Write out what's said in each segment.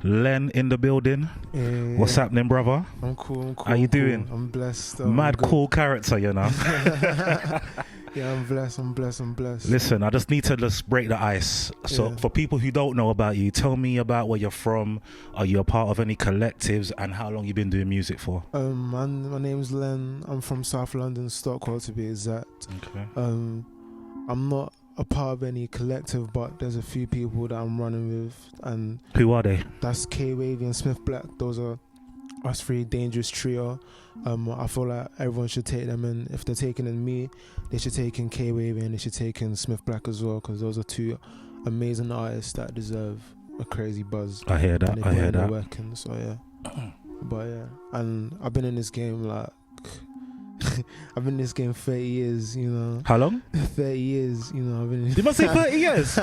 Len in the building. Yeah, What's happening, brother? I'm cool. How you doing? I'm blessed. Mad cool character, you know. Yeah, I'm blessed. Listen, I just need to break the ice. So for people who don't know about you, tell me about where you're from. Are you a part of any collectives, and how long you been doing music for? My name's Len. I'm from South London, Stockwell to be exact. Okay. I'm not a part of any collective, but there's a few people that I'm running with, and Who are they? that's K Wavy and Smith Black. Those are us three, dangerous trio. I feel like everyone should take them in. If they're taking in me, they should take in K Wavy, and they should take in Smith Black as well, because those are two amazing artists that deserve a crazy buzz. I hear that. I hear that. Working, so yeah. But yeah, and I've been in this game like I've been in this game 30 years, you know. How long? 30 years, you know. I've been. Did I say 30 years?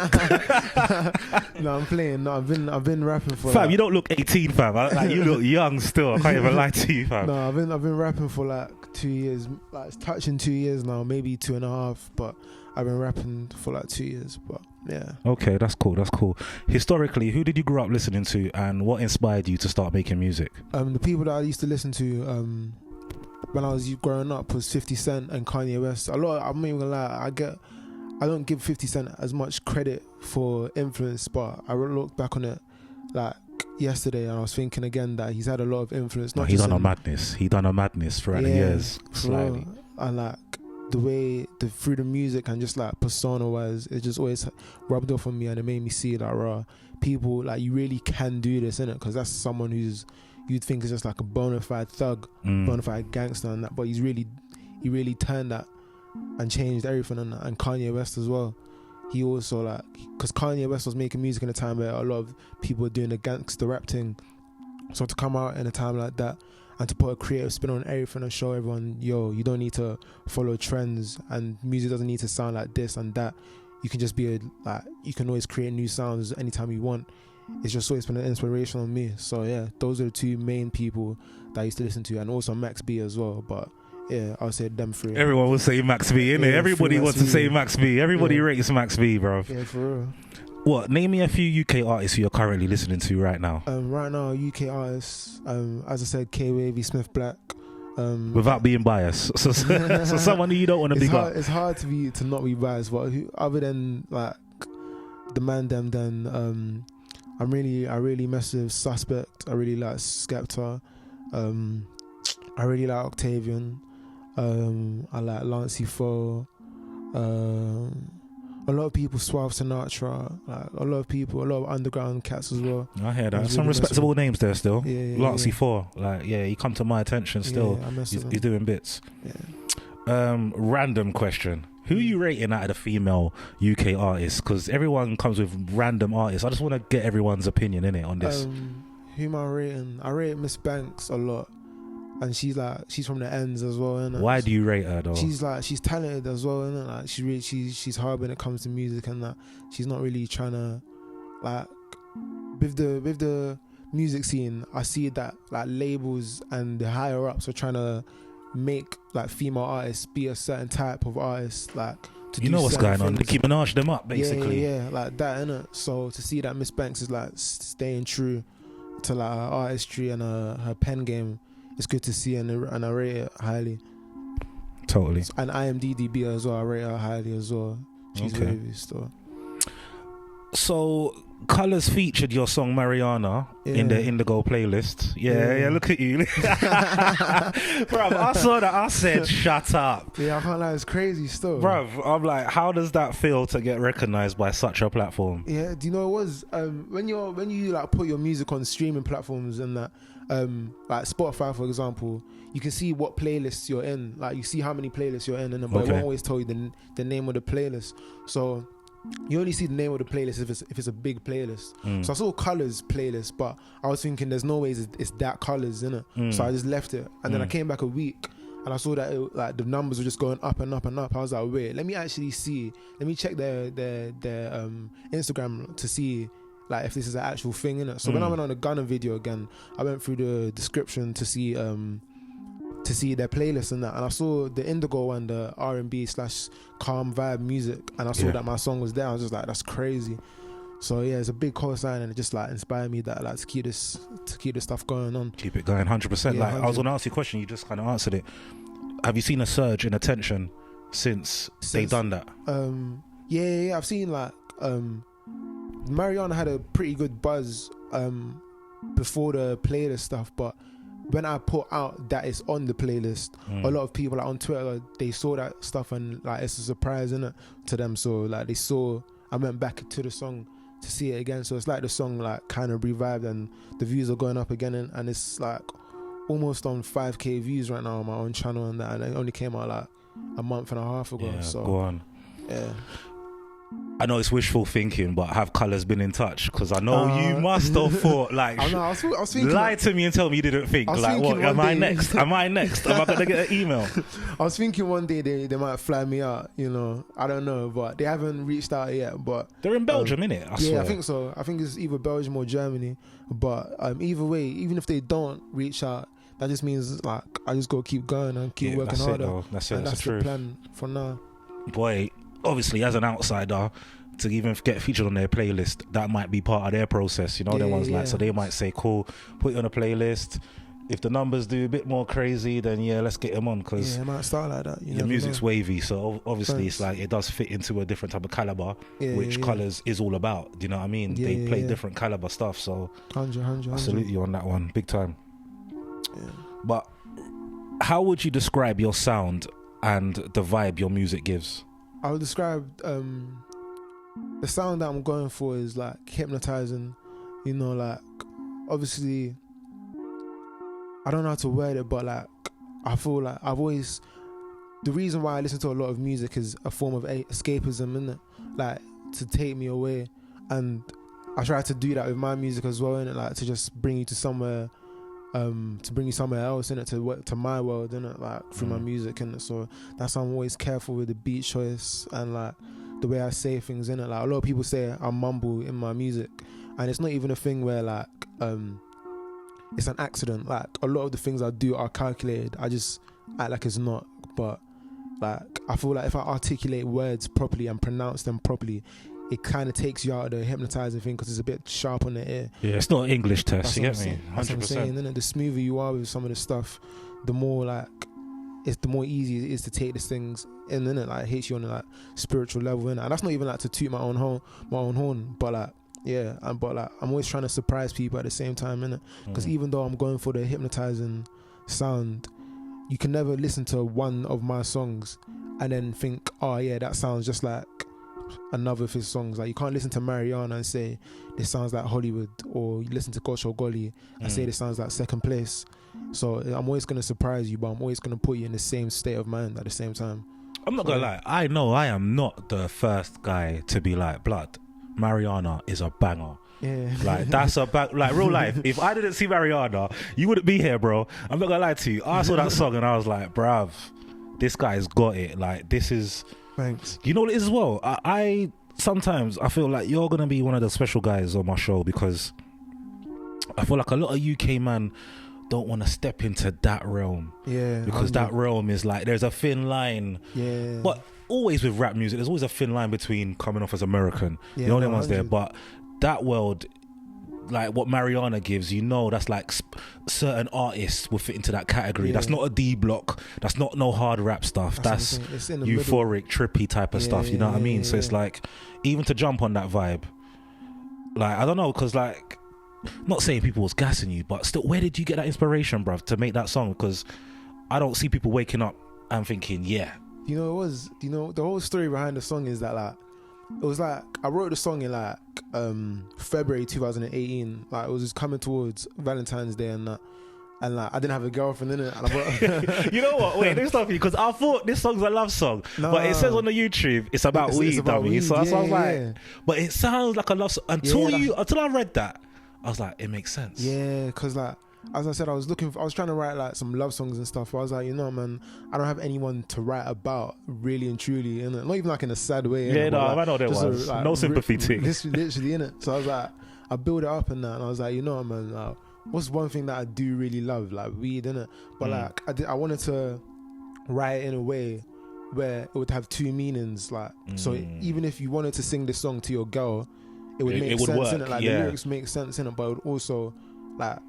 No, I'm playing. No, I've been rapping for. Fam, you don't look 18, fam. Like, you look young still. I can't even lie to you, fam. No, I've been rapping for like 2 years. Like it's touching 2 years now, maybe 2.5. But I've been rapping for like 2 years. But yeah. Okay, that's cool. That's cool. Historically, who did you grow up listening to, and what inspired you to start making music? The people that I used to listen to when I was growing up was 50 Cent and Kanye West. I'm not even gonna lie, I don't give 50 Cent as much credit for influence, but I looked back on it like yesterday and I was thinking again that he's had a lot of influence. He done a madness throughout the years, slightly. And like the way through the music and just like persona wise, it just always rubbed off on me, and it made me see that people, like, you really can do this, innit? Because that's someone who's you'd think is just like a bona fide thug, bona fide gangster and that, but he really turned that and changed everything. And Kanye West as well, he also, like, because Kanye West was making music in a time where a lot of people were doing the gangster rap thing, so to come out in a time like that and to put a creative spin on everything and show everyone, yo, you don't need to follow trends and music doesn't need to sound like this and that, you can just be you can always create new sounds anytime you want. It's just always been an inspiration on me. So yeah, those are the two main people that I used to listen to, and also Max B as well. But yeah, I'll say them three. Everyone will say Max B, innit? Yeah, everybody wants to say Max B. Everybody rates Max B, bro. Yeah, for real. What? Name me a few UK artists who you're currently listening to right now. Right now, UK artists, as I said, K Wavy, Smith Black. Without being biased, so someone who you don't want to big up. It's hard to not be biased, but other than like the man then I really mess with Suspect. I really like Skepta. I really like Octavian. I like Lancey Foe. A lot of people, Suave Sinatra. Like a lot of underground cats as well. I hear that. Some really respectable names there still. Yeah, Lancey Foe. Like, he come to my attention still. Yeah, he's doing bits. Yeah. Random question. Who are you rating out of the female UK artists? Because everyone comes with random artists. I just want to get everyone's opinion in it on this. Who am I rating? I rate Miss Banks a lot, and she's from the ends as well, innit? Why do you rate her though? She's talented as well, innit? Like she's hard when it comes to music and that. She's not really trying to, like, with the music scene. I see that like labels and the higher ups are trying to make like female artists be a certain type of artist, like to you know what's going on. Nicki Minaj them up basically. Yeah, like that, innit? So to see that Miss Banks is like staying true to like her artistry and her pen game, it's good to see, and I rate it highly. Totally. And IMDb as well, I rate her highly as well. She's okay. Really still. So Colours featured your song Mariana in the Indigo playlist. Yeah, look at you. Bruv, I saw that, I said, shut up. Yeah, I can't lie, it's crazy still. Bruv, I'm like, how does that feel to get recognised by such a platform? Yeah, do you know what it was? When you like put your music on streaming platforms and that, like Spotify for example, you can see what playlists you're in. Like you see how many playlists you're in, but it won't always tell you the name of the playlist. So you only see the name of the playlist if it's a big playlist. So I saw Colours playlist, but I was thinking there's no ways it's that Colours, innit? So I just left it, and then I came back a week and I saw that like the numbers were just going up and up and up. I was like, wait, let me check their Instagram to see like if this is an actual thing, innit? So when I went on the Gunna video again, I went through the description to see their playlist and that, and I saw the Indigo and the R&B / calm vibe music, and I saw that my song was there. I was just like, that's crazy. So yeah, it's a big cosign, and it just like inspired me that like to keep this stuff going on. Keep it going, 100%. Yeah, like 100. I was gonna ask you a question, you just kind of answered it. Have you seen a surge in attention since they done that? Yeah, I've seen like Mariana had a pretty good buzz before the playlist stuff, but when I put out that it's on the playlist, a lot of people like on Twitter, they saw that stuff and like it's a surprise, innit, to them. So like they saw, I went back to the song to see it again, so it's like the song like kind of revived and the views are going up again, and it's like almost on 5k views right now on my own channel and that, and it only came out like a month and a half ago. Yeah, so go on. Yeah, I know it's wishful thinking, but have Colours been in touch? Because I know you must have thought, like, I was thinking, lie to me and tell me you didn't think. Like, what? Am I next? Am I next? Am I going to get an email? I was thinking one day they might fly me out, you know. I don't know, but they haven't reached out yet. But they're in Belgium, innit? I swear. I think so. I think it's either Belgium or Germany. But either way, even if they don't reach out, that just means like I just got to keep going and keep working harder. That's the plan for now. Boy, obviously as an outsider, to even get featured on their playlist, that might be part of their process, you know. Them ones like, so they might say, cool, put it on a playlist. If the numbers do a bit more crazy, then yeah, let's get them on, because it might start like that. The music's wavy, so obviously it's like it does fit into a different type of caliber, which Colours is all about. Do you know what I mean? They play different caliber stuff, so 100. I salute you on that one, big time. Yeah. But how would you describe your sound and the vibe your music gives? I would describe the sound that I'm going for is like hypnotizing, you know, like obviously I don't know how to word it, but like I feel like the reason why I listen to a lot of music is a form of escapism, innit? Like to take me away, and I try to do that with my music as well, innit? Like to just bring you to somewhere, to bring you somewhere else, innit? To my world, innit? Like through my music, innit? So that's why I'm always careful with the beat choice and like the way I say things, innit? Like a lot of people say I mumble in my music, and it's not even a thing where like it's an accident. Like a lot of the things I do are calculated. I just act like it's not. But like I feel like if I articulate words properly and pronounce them properly, it kind of takes you out of the hypnotizing thing, because it's a bit sharp on the ear. Yeah, it's not an English test. You get me? 100%. That's what I'm saying, innit? The smoother you are with some of the stuff, the more like the more easy it is to take these things in, innit? Like it hits you on a like spiritual level, innit? And that's not even like to toot my own horn, but like but like I'm always trying to surprise people at the same time, innit? Because even though I'm going for the hypnotizing sound, you can never listen to one of my songs and then think, oh yeah, that sounds just like another of his songs. Like you can't listen to Mariana and say this sounds like Hollywood, or you listen to Gosh or Golly and say this sounds like Second Place. So I'm always going to surprise you, but I'm always going to put you in the same state of mind at the same time. I'm not gonna lie, I know I am not the first guy to be like, blood, Mariana is a banger. Yeah. Like that's a like real life. If I didn't see Mariana, you wouldn't be here, bro. I'm not gonna lie to you. I saw that song and I was like, bruv, this guy's got it. Like this is. Thanks. You know what it is as well? I sometimes I feel like you're gonna be one of the special guys on my show, because I feel like a lot of UK man don't want to step into that realm. Yeah. Because that realm is like, there's a thin line. Yeah. But always with rap music, there's always a thin line between coming off as American. Yeah, you know, them ones there. But that world, like what Mariana gives, you know, that's like certain artists will fit into that category. That's not a D block. That's not no hard rap stuff. That's euphoric, trippy type of stuff. You know what I mean? So it's like, even to jump on that vibe, like, I don't know, because like, not saying people was gassing you, but still, where did you get that inspiration, bruv, to make that song? Because I don't see people waking up and thinking, yeah. You know, the whole story behind the song is that like, it was like I wrote the song in like February 2018. Like it was just coming towards Valentine's Day and that, and like I didn't have a girlfriend in it. And I you know what? Wait, let me stop you, because I thought this song's a love song, but it says on the YouTube it's about weed, dummy. So that's what I was like, but it sounds like a love song until I read that. I was like, it makes sense. Yeah, because like, as I said, I was trying to write like some love songs and stuff. But I was like, you know, man, I don't have anyone to write about really and truly, innit? Not even like in a sad way. Yeah, no, like, I know there was no sympathy to it. Literally, innit? So I was like, I build it up and that, and I was like, you know, man, like, what's one thing that I do really love? Like weed, innit? But like, I wanted to write it in a way where it would have two meanings. Like, so even if you wanted to sing this song to your girl, it would make sense work, in it. Like the lyrics make sense in it, but it would also like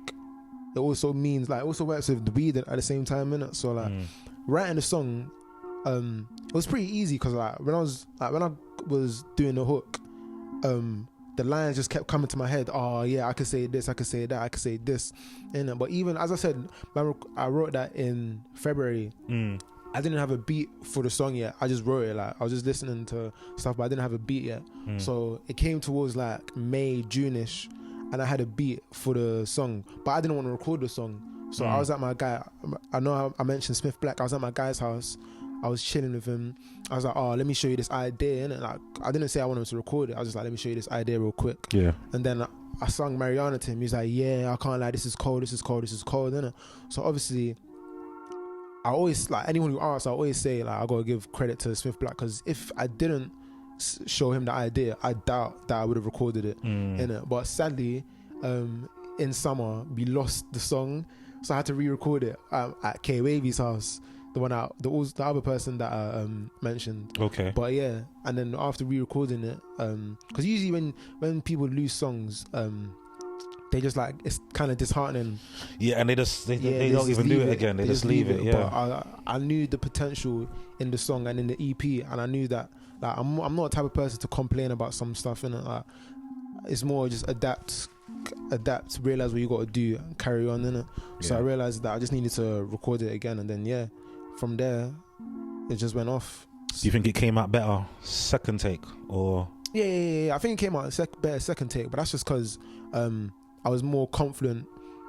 it also means like it also works with the beat at the same time in it. So like writing the song, it was pretty easy because like when I was doing the hook, the lines just kept coming to my head. Oh yeah, I could say this, I could say that, I could say this, innit? But even as I said, I wrote that in February. I didn't have a beat for the song yet. I just wrote it. Like I was just listening to stuff, but I didn't have a beat yet. So it came towards like May, June-ish, and I had a beat for the song, but I didn't want to record the song. So I was at my guy. I know I mentioned Smith Black. I was at my guy's house. I was chilling with him. I was like, oh, let me show you this idea. And like, I didn't say I wanted to record it. I was just like, let me show you this idea real quick. Yeah. And then I sung Mariana to him. He's like, yeah, I can't lie. This is cold. This is cold. This is cold. Innit? So obviously, I always, like, anyone who asks, I always say, like, I got to give credit to Smith Black, because if I didn't show him the idea, I doubt that I would have recorded it. Innit? But sadly, in summer, we lost the song. So I had to re-record it at K Wavy's house. The other person that I mentioned. Okay. But yeah, and then after re-recording it, because usually when people lose songs, they just like, it's kind of disheartening. Yeah, and they don't even do it again. They just leave it. Yeah. But I knew the potential in the song and in the EP, and I knew that like I'm not the type of person to complain about some stuff, innit? Like, it's more just adapt, realize what you got to do, and carry on, innit? So I realized that I just needed to record it again, and then from there it just went off. Do you think it came out better second take, or? Yeah. I think it came out better second take, but that's just because I was more confident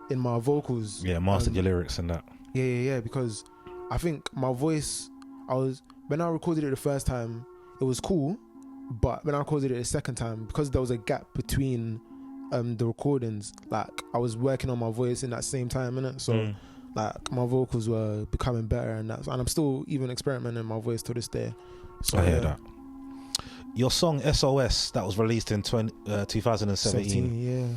in my vocals. Yeah, mastered your lyrics and that. Yeah, because I think my voice, when I recorded it the first time, it was cool, but when I recorded it the second time, because there was a gap between the recordings, like I was working on my voice in that same time, innit? So like my vocals were becoming better, and I'm still even experimenting in my voice to this day. So I hear that. Your song SOS that was released in 2017,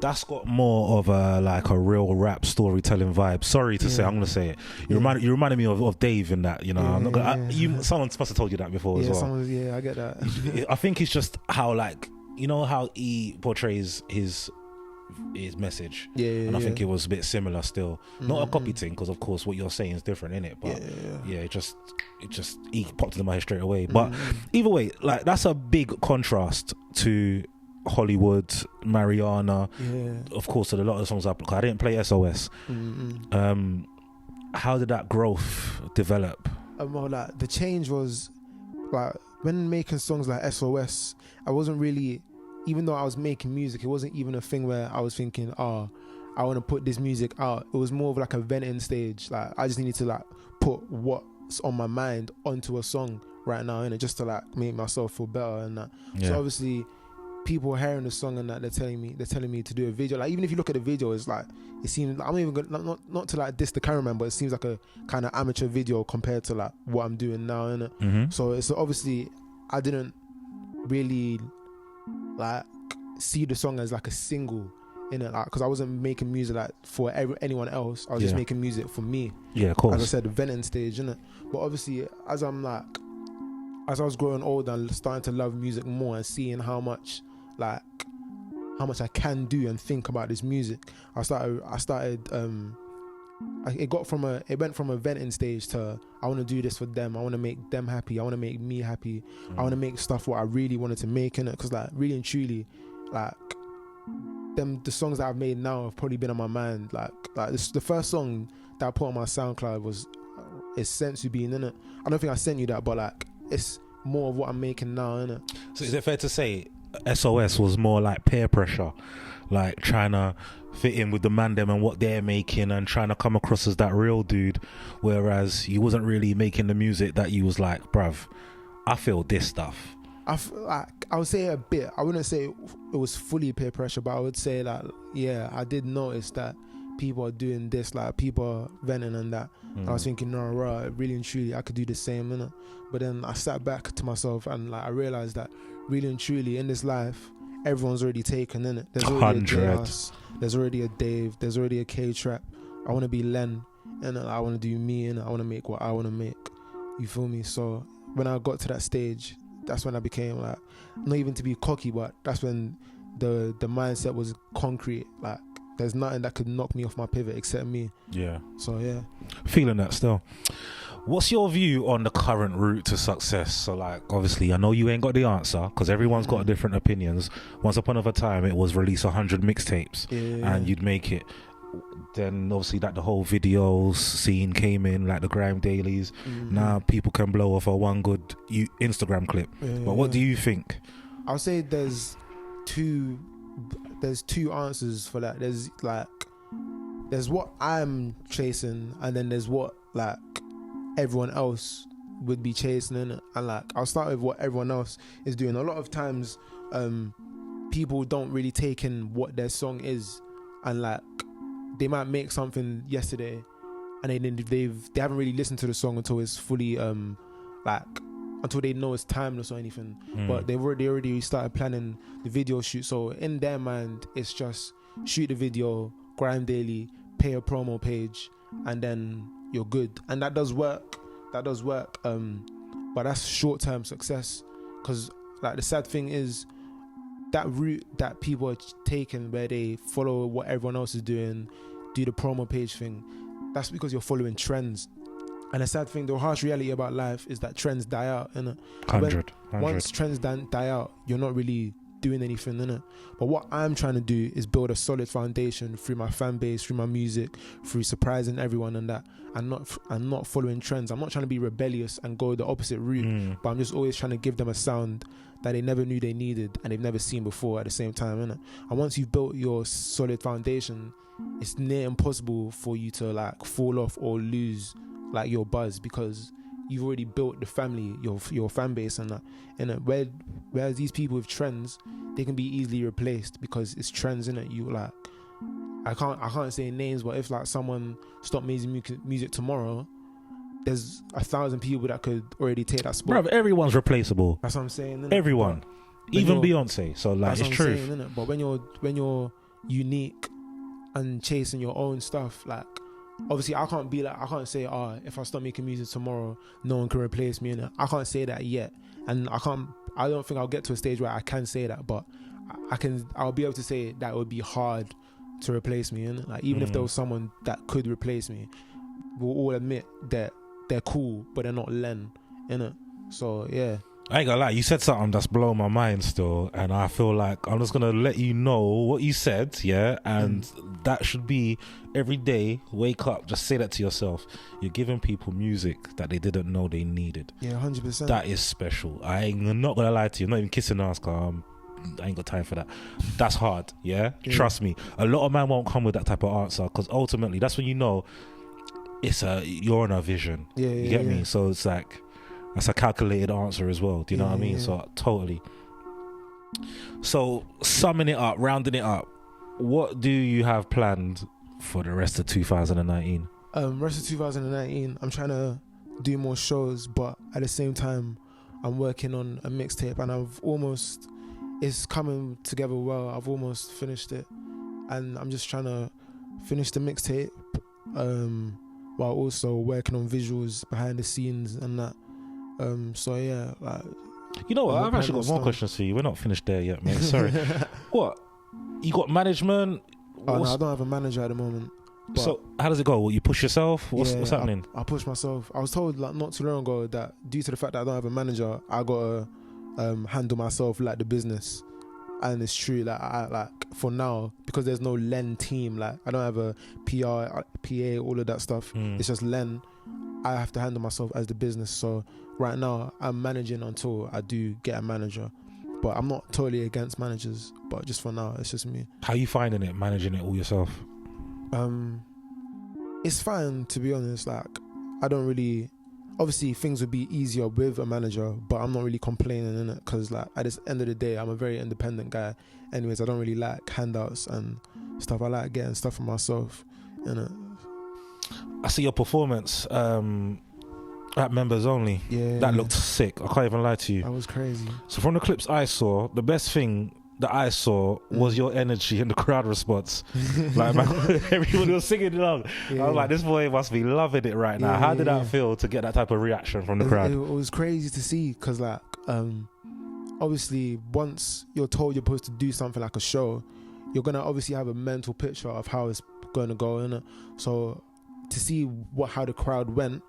that's got more of a real rap storytelling vibe. Sorry to say, I'm gonna say it. You reminded me of Dave in that. You know, I'm not gonna. Someone must have told you that before as well. I get that. I think it's just how, like, you know how he portrays his message. And I think it was a bit similar still. Not a copy thing, because of course what you're saying is different, innit? But it just he popped into my head straight away. But either way, like, that's a big contrast to Hollywood, Mariana, of course, to a lot of the songs I didn't play SOS. How did that growth develop? Well, like, the change was like when making songs like SOS, I wasn't really, even though I was making music, it wasn't even a thing where I was thinking, I want to put this music out. It was more of like a venting stage. Like, I just needed to like put what's on my mind onto a song right now, and just to like make myself feel better and that. So obviously, people hearing the song and that, they're telling me to do a video. Like, even if you look at the video, it's like, it seems, I'm even gonna, not to like diss the cameraman, but it seems like a kind of amateur video compared to like what I'm doing now, innit? So it's obviously, I didn't really like see the song as like a single, innit? Like, because I wasn't making music like for anyone else. I was just making music for me. Yeah, of course. As I said, the venting stage, innit? But obviously, as I was growing older and starting to love music more and seeing how much I can do and think about this music, it went from a venting stage to, I want to do this for them, I want to make them happy, I want to make me happy, I want to make stuff what I really wanted to make, innit? Because like, really and truly, like, the songs that I've made now have probably been on my mind. Like the first song that I put on my SoundCloud is Sensu Bean, innit? I don't think I sent you that, but like, it's more of what I'm making now, innit? So is it fair to say SOS was more like peer pressure, like trying to fit in with the man them and what they're making, and trying to come across as that real dude, whereas you wasn't really making the music that you was like, bruv, I feel this stuff? I would say a bit. I wouldn't say it was fully peer pressure, but I would say that, I did notice that people are doing this, like people are venting and that. I was thinking, no, right, really and truly, I could do the same, innit? But then I sat back to myself and like I realized that really and truly in this life, everyone's already taken, innit? There's already a J-Us, there's already a Dave, there's already a K-Trap. I want to be Len, and I want to do me, and I want to make what I want to make. You feel me? So when I got to that stage, that's when I became like, not even to be cocky, but that's when the mindset was concrete. Like, there's nothing that could knock me off my pivot except me. Yeah. So yeah, feeling that still. What's your view on the current route to success? So, like, obviously, I know you ain't got the answer because everyone's got different opinions. Once upon a time, it was release 100 mixtapes and you'd make it. Then, obviously, that the whole videos scene came in, like the grime dailies. Now, people can blow off a one good Instagram clip. But what do you think? I'll say there's two answers for that. There's what I'm chasing, and then there's what like everyone else would be chasing, innit? And like, I'll start with what everyone else is doing. A lot of times people don't really take in what their song is, and like, they might make something yesterday and they haven't really listened to the song until it's fully until they know it's timeless or anything. But they've already started planning the video shoot. So in their mind, it's just shoot the video, grind daily, pay a promo page, and then you're good. And that does work. But that's short-term success. Because like, the sad thing is, that route that people are taking, where they follow what everyone else is doing, do the promo page thing, that's because you're following trends. And the sad thing, the harsh reality about life is that trends die out, innit? 100. Once trends die out, you're not really doing anything, innit? But what I'm trying to do is build a solid foundation through my fan base, through my music, through surprising everyone and that, and not following trends. I'm not trying to be rebellious and go the opposite route, but I'm just always trying to give them a sound that they never knew they needed and they've never seen before at the same time, innit? And once you've built your solid foundation, it's near impossible for you to like fall off or lose like your buzz, because you've already built the family, your fan base and that. And whereas these people with trends, they can be easily replaced because it's trends, innit? You like, I can't say names, but if like someone stopped making music tomorrow, there's 1,000 people that could already take that spot. Bro, everyone's replaceable. That's what I'm saying, innit? Everyone, even Beyonce. So like, it's true. But when you're unique and chasing your own stuff, like, obviously I can't say, if I start making music tomorrow, no one can replace me, innit? I can't say that yet, and I don't think I'll get to a stage where I can say that, but I'll be able to say that it would be hard to replace me, innit? Like, even if there was someone that could replace me, we'll all admit that they're cool, but they're not LEN, innit? So yeah, I ain't gonna lie, you said something that's blown my mind still, and I feel like I'm just gonna let you know what you said, yeah, and that should be every day, wake up, just say that to yourself. You're giving people music that they didn't know they needed. Yeah, 100%. That is special. I'm not gonna lie to you, I'm not even kissing ass, I ain't got time for that. That's hard, yeah? Trust me, a lot of man won't come with that type of answer, because ultimately that's when you know you're on a vision. You get me? So it's like, that's a calculated answer as well. Do you know what I mean? Yeah. So totally. So summing it up, rounding it up, what do you have planned for the rest of 2019? Rest of 2019, I'm trying to do more shows, but at the same time, I'm working on a mixtape, and it's coming together well. I've almost finished it, and I'm just trying to finish the mixtape, while also working on visuals behind the scenes and that. So yeah, like, you know what? I've actually got more questions for you. We're not finished there yet, mate. Sorry. What? You got management? No, I don't have a manager at the moment. So how does it go? You push yourself? What's happening? I push myself. I was told like not too long ago that due to the fact that I don't have a manager, I gotta handle myself like the business. And it's true, like, for now, because there's no LEN team, like, I don't have a PR, PA, all of that stuff. It's just LEN. I have to handle myself as the business. So right now, I'm managing until I do get a manager. But I'm not totally against managers. But just for now, it's just me. How you finding it, managing it all yourself? It's fine, to be honest. Like, I don't really... Obviously, things would be easier with a manager, but I'm not really complaining, innit? Because like, at the end of the day, I'm a very independent guy. Anyways, I don't really like handouts and stuff. I like getting stuff for myself, innit? I see your performance at Members Only. Yeah, that looked sick. I can't even lie to you. That was crazy. So from the clips I saw, the best thing that I saw was your energy and the crowd response. Like, man, everyone was singing along. I was like, this boy must be loving it right now. How did that feel to get that type of reaction from the crowd? It was crazy to see, because like, obviously once you're told you're supposed to do something like a show, you're gonna obviously have a mental picture of how it's going to go, innit? So to see how the crowd went,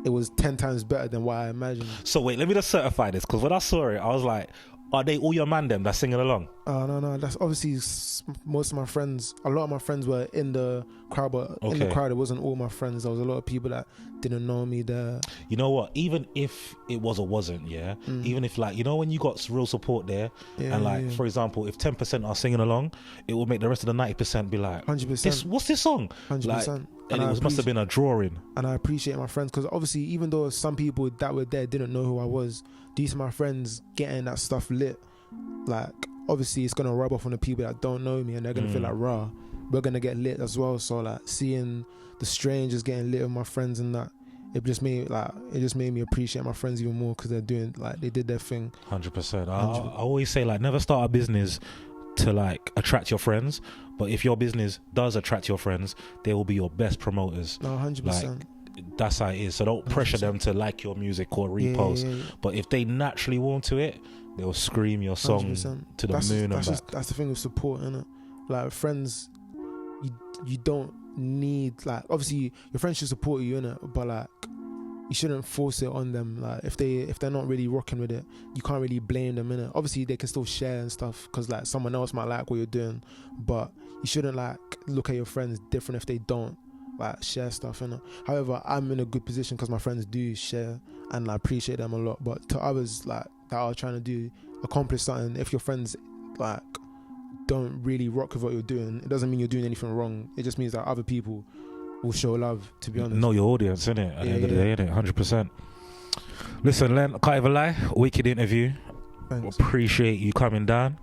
it was 10 times better than what I imagined. So wait, let me just certify this, because when I saw it, I was like, are they all your man them that's singing along? No, that's obviously most of my friends. A lot of my friends were in the crowd, but in the crowd it wasn't all my friends. There was a lot of people that didn't know me there. You know what, even if it was or wasn't, even if, like, you know, when you got real support there, and like, for example, if 10% are singing along, it will make the rest of the 90% be like, 100%. What's this song? 100%. Like, and it must have been a drawing. And I appreciate my friends, because obviously, even though some people that were there didn't know who I was, these are my friends getting that stuff lit. Like, obviously, it's gonna rub off on the people that don't know me, and they're gonna feel like, rah, we're gonna get lit as well. So like, seeing the strangers getting lit with my friends and that, it just made me appreciate my friends even more, because they did their thing. 100%. I always say, like, never start a business to like attract your friends, but if your business does attract your friends, they will be your best promoters. No, 100%. Like, that's how it is. So don't pressure 100%. Them to like your music or repost. Yeah. But if they naturally warm to it, they'll scream your song 100%. To the moon and back. That's the thing with support, innit? Like, friends, you don't need, like, obviously your friends should support you, innit? But like, you shouldn't force it on them. Like, if they're not really rocking with it, you can't really blame them, innit? Obviously they can still share and stuff, because like someone else might like what you're doing, but you shouldn't like look at your friends different if they don't like share stuff, innit? However, I'm in a good position because my friends do share, and I appreciate them a lot. But to others like that are trying to accomplish something, if your friends like don't really rock with what you're doing, it doesn't mean you're doing anything wrong. It just means that other people will show love, to be honest. Know your audience, innit? At the end of the day, innit? 100%. Listen, Len, I can't even lie, wicked interview. Thanks. Appreciate you coming down.